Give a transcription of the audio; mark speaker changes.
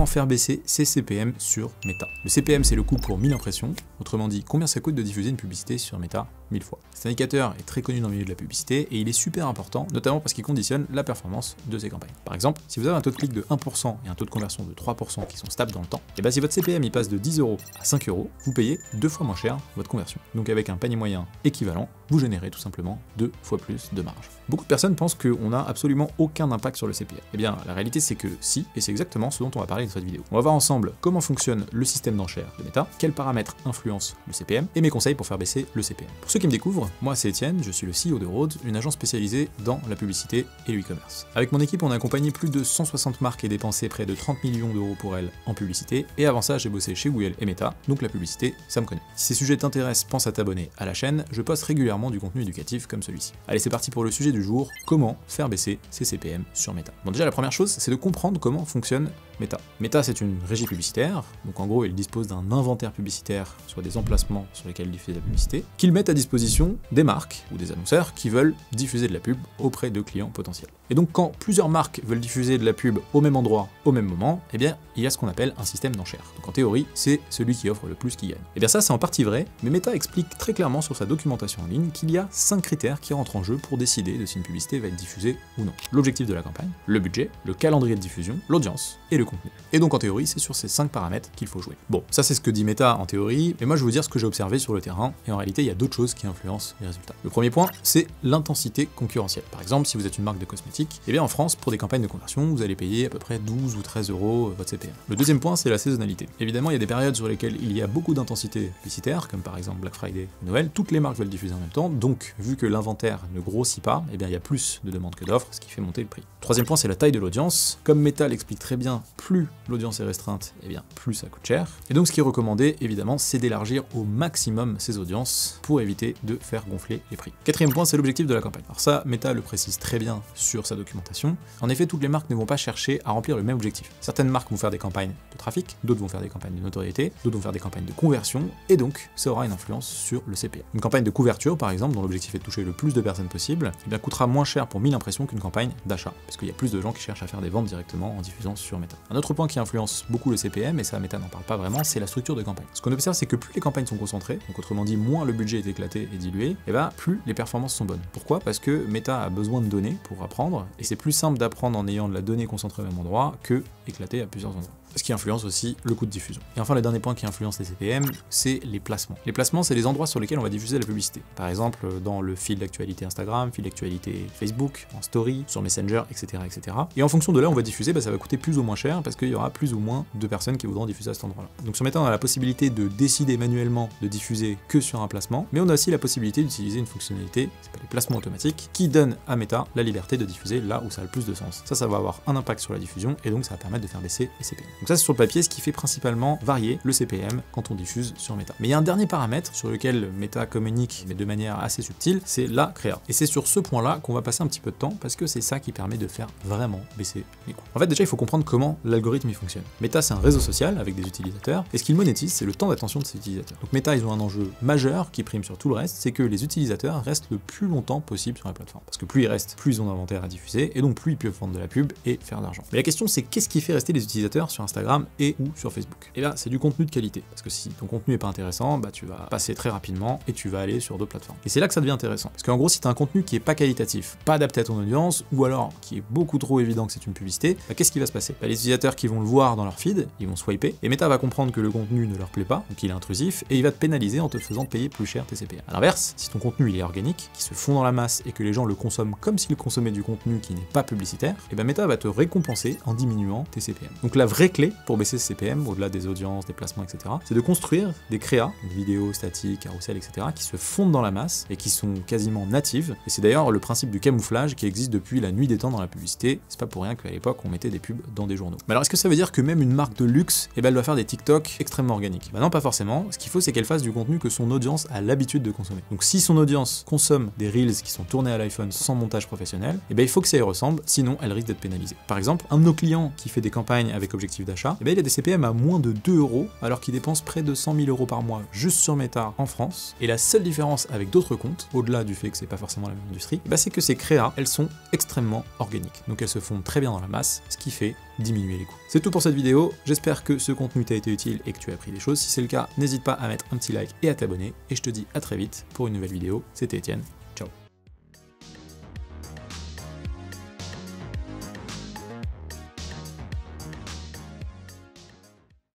Speaker 1: comment faire baisser ses CPM sur Meta. Le CPM, c'est le coût pour 1000 impressions, autrement dit, combien ça coûte de diffuser une publicité sur Meta 1000 fois. Cet indicateur est très connu dans le milieu de la publicité et il est super important, notamment parce qu'il conditionne la performance de ses campagnes. Par exemple, si vous avez un taux de clic de 1% et un taux de conversion de 3% qui sont stables dans le temps, et bien si votre CPM il passe de 10 € à 5 €, vous payez 2 fois moins cher votre conversion. Donc avec un panier moyen équivalent, vous générez tout simplement 2 fois plus de marge. Beaucoup de personnes pensent qu'on n'a absolument aucun impact sur le CPM. Eh bien, la réalité c'est que si, et c'est exactement ce dont on va parler dans cette vidéo. On va voir ensemble comment fonctionne le système d'enchères de Meta, quels paramètres influencent le CPM, et mes conseils pour faire baisser le CPM. Pour ceux qui me découvrent, moi c'est Étienne, je suis le CEO de Rhodes, une agence spécialisée dans la publicité et le e-commerce. Avec mon équipe, on a accompagné plus de 160 marques et dépensé près de 30 millions € pour elles en publicité, et avant ça j'ai bossé chez Google et Meta, donc la publicité, ça me connaît. Si ces sujets t'intéressent, pense à t'abonner à la chaîne, je poste régulièrement du contenu éducatif comme celui-ci. Allez, c'est parti pour le sujet du jour, comment faire baisser ses CPM sur Meta. Bon, déjà la première chose, c'est de comprendre comment fonctionne Meta. Meta, c'est une régie publicitaire, donc en gros, il dispose d'un inventaire publicitaire, soit des emplacements sur lesquels il diffuse de la publicité, qu'ils mettent à disposition des marques ou des annonceurs qui veulent diffuser de la pub auprès de clients potentiels. Et donc, quand plusieurs marques veulent diffuser de la pub au même endroit, au même moment, eh bien, il y a ce qu'on appelle un système d'enchères. Donc en théorie, c'est celui qui offre le plus qui gagne. Et bien ça, c'est en partie vrai, mais Meta explique très clairement sur sa documentation en ligne qu'il y a 5 critères qui rentrent en jeu pour décider de si une publicité va être diffusée ou non. L'objectif de la campagne, le budget, le calendrier de diffusion, l'audience et le contenu. Et donc en théorie, c'est sur ces 5 paramètres qu'il faut jouer. Bon, ça c'est ce que dit Meta en théorie, mais moi je vais vous dire ce que j'ai observé sur le terrain, et en réalité il y a d'autres choses qui influencent les résultats. Le premier point, c'est l'intensité concurrentielle. Par exemple, si vous êtes une marque de cosmétiques, et bien en France, pour des campagnes de conversion, vous allez payer à peu près 12 ou 13 € votre CPM. Le deuxième point, c'est la saisonnalité. Évidemment, il y a des périodes sur lesquelles il y a beaucoup d'intensité publicitaire, comme par exemple Black Friday ou Noël, toutes les marques veulent diffuser en même temps, donc vu que l'inventaire ne grossit pas, et bien il y a plus de demandes que d'offres, ce qui fait monter le prix. Troisième point, c'est la taille de l'audience. Comme Meta l'explique très bien, plus l'audience est restreinte, et bien plus ça coûte cher. Et donc ce qui est recommandé, évidemment, c'est d'élargir au maximum ces audiences pour éviter de faire gonfler les prix. Quatrième point, c'est l'objectif de la campagne. Alors ça, Meta le précise très bien sur sa documentation. En effet, toutes les marques ne vont pas chercher à remplir le même objectif. Certaines marques vont faire des campagnes de trafic, d'autres vont faire des campagnes de notoriété, d'autres vont faire des campagnes de conversion, et donc ça aura une influence sur le CPM. Une campagne de couverture, par exemple, dont l'objectif est de toucher le plus de personnes possible, eh bien, coûtera moins cher pour 1000 impressions qu'une campagne d'achat, parce qu'il y a plus de gens qui cherchent à faire des ventes directement en diffusant sur Meta. Un autre point qui influence beaucoup le CPM, et ça Meta n'en parle pas vraiment, c'est la structure de campagne. Ce qu'on observe, c'est que plus les campagnes sont concentrées, donc autrement dit moins le budget est éclaté et dilué, et ben plus les performances sont bonnes. Pourquoi? Parce que Meta a besoin de données pour apprendre, et c'est plus simple d'apprendre en ayant de la donnée concentrée au même endroit que éclatée à plusieurs endroits. Ce qui influence aussi le coût de diffusion. Et enfin, le dernier point qui influence les CPM, c'est les placements. Les placements, c'est les endroits sur lesquels on va diffuser la publicité. Par exemple, dans le fil d'actualité Instagram, fil d'actualité Facebook, en story, sur Messenger, etc., etc. Et en fonction de là, on va diffuser, ça va coûter plus ou moins cher parce qu'il y aura plus ou moins de personnes qui voudront diffuser à cet endroit-là. Donc sur Meta, on a la possibilité de décider manuellement de diffuser que sur un placement, mais on a aussi la possibilité d'utiliser une fonctionnalité qui s'appelle les placements automatiques, qui donne à Meta la liberté de diffuser là où ça a le plus de sens. Ça va avoir un impact sur la diffusion et donc ça va permettre de faire baisser les CPM. Donc ça, c'est sur le papier ce qui fait principalement varier le CPM quand on diffuse sur Meta. Mais il y a un dernier paramètre sur lequel Meta communique, mais de manière assez subtile, c'est la créa. Et c'est sur ce point-là qu'on va passer un petit peu de temps, parce que c'est ça qui permet de faire vraiment baisser les coûts. En fait, déjà, il faut comprendre comment l'algorithme il fonctionne. Meta, c'est un réseau social avec des utilisateurs, et ce qu'il monétise, c'est le temps d'attention de ces utilisateurs. Donc Meta, ils ont un enjeu majeur qui prime sur tout le reste, c'est que les utilisateurs restent le plus longtemps possible sur la plateforme. Parce que plus ils restent, plus ils ont d'inventaire à diffuser, et donc plus ils peuvent vendre de la pub et faire de l'argent. Mais la question, c'est qu'est-ce qui fait rester les utilisateurs sur Instagram et ou sur Facebook? Et là, c'est du contenu de qualité. Parce que si ton contenu est pas intéressant, tu vas passer très rapidement et tu vas aller sur d'autres plateformes. Et c'est là que ça devient intéressant. Parce qu'en gros, si tu as un contenu qui est pas qualitatif, pas adapté à ton audience, ou alors qui est beaucoup trop évident que c'est une publicité, qu'est-ce qui va se passer? Les utilisateurs qui vont le voir dans leur feed, ils vont swiper, et Meta va comprendre que le contenu ne leur plaît pas, donc il est intrusif, et il va te pénaliser en te faisant payer plus cher tes CPM. A l'inverse, si ton contenu il est organique, qui se fond dans la masse et que les gens le consomment comme s'ils consommaient du contenu qui n'est pas publicitaire, et Meta va te récompenser en diminuant tes CPM. Donc la vraie clé pour baisser ces CPM, au-delà des audiences, des placements, etc., c'est de construire des créas, vidéos, statiques, carousels, etc., qui se fondent dans la masse et qui sont quasiment natives. Et c'est d'ailleurs le principe du camouflage qui existe depuis la nuit des temps dans la publicité. C'est pas pour rien qu'à l'époque on mettait des pubs dans des journaux. Mais alors est-ce que ça veut dire que même une marque de luxe, elle va faire des TikTok extrêmement organiques? Non, pas forcément. Ce qu'il faut, c'est qu'elle fasse du contenu que son audience a l'habitude de consommer. Donc si son audience consomme des reels qui sont tournés à l'iPhone sans montage professionnel, il faut que ça y ressemble, sinon elle risque d'être pénalisée. Par exemple, un de nos clients qui fait des campagnes avec objectif d'achat, et bien il a des CPM à moins de 2 euros, alors qu'il dépense près de 100 000 euros par mois juste sur Meta en France. Et la seule différence avec d'autres comptes, au-delà du fait que c'est pas forcément la même industrie, c'est que ces créas, elles sont extrêmement organiques. Donc elles se font très bien dans la masse, ce qui fait diminuer les coûts. C'est tout pour cette vidéo, j'espère que ce contenu t'a été utile et que tu as appris des choses. Si c'est le cas, n'hésite pas à mettre un petit like et à t'abonner. Et je te dis à très vite pour une nouvelle vidéo. C'était Étienne.